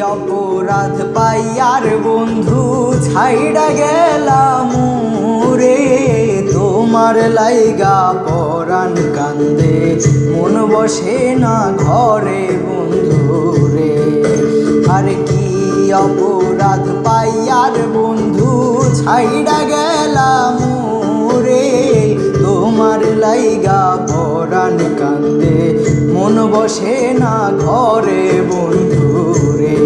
অপরাধ পাইয়ার বন্ধু ছাইড়া গেলাম রে, তোমার লাইগা পরাণ কান্দে মন বসে না ঘরে বন্ধু রে। আর কি অপরাধ পাইয়ার বন্ধু ছাইড়া গেলাম রে, তোমার লাইগা পরাণ কান্দে মন বসে না ঘরে বন্ধু রে।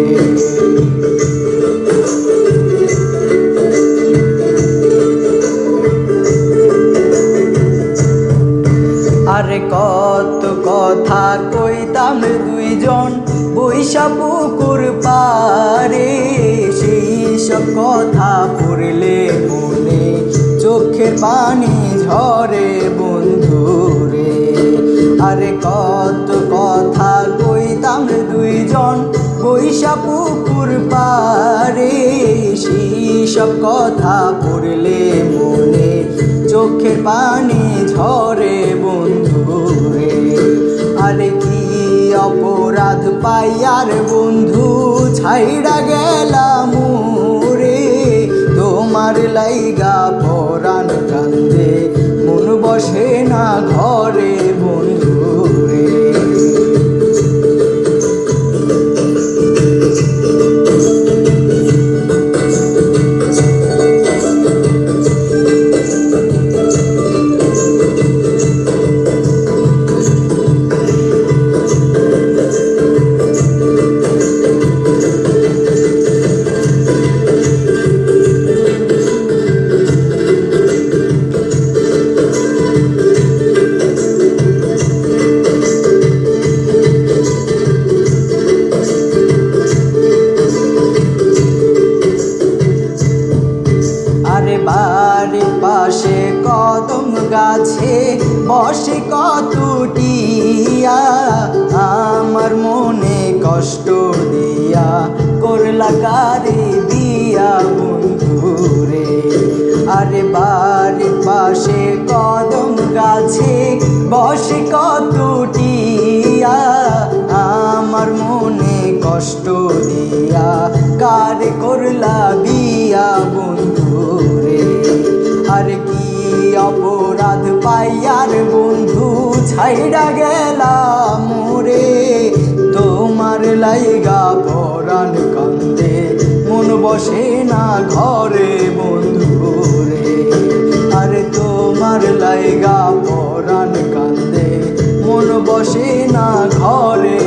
আরে কত কথা কইতাম দুইজন বৈশা পুকুর পারে, সেই সব কথা পড়লে মনে চোখের পানি ঝরে বন্ধু রে। আরে কত কথা কইতাম দুইজন বৈশা পুকুর পারে, সেই সব কথা পড়লে মনে চোখের পানি ঝরে বন্ধু রে। আরে কি অপরাধ পাইয়ার বন্ধু ছাইড়া গেলাম রে, তোমার লাইগা পরাণ কান্দে মন বসে না ঘরে বন্ধু রে। আরে বাড়ির পাশে কদম গাছে বসে কত টিয়া, আমার মনে কষ্ট দিয়া করলা কারে বিয়া বন্ধু রে। আরে বাড়ির পাশে কদম গাছে বসে কত টিয়া, আমার মনে কষ্ট দিয়া কারে করলা বিয়া বন্ধু রে। আর কি অপরাধ পাইয়ার বন্ধু ছাইড়া গেলাম রে, তোমার লাইগা পরাণ কান্দে মন বসে না ঘরে বন্ধু রে। আরে তোমার লাইগা পরাণ কান্দে মন বসে না ঘরে।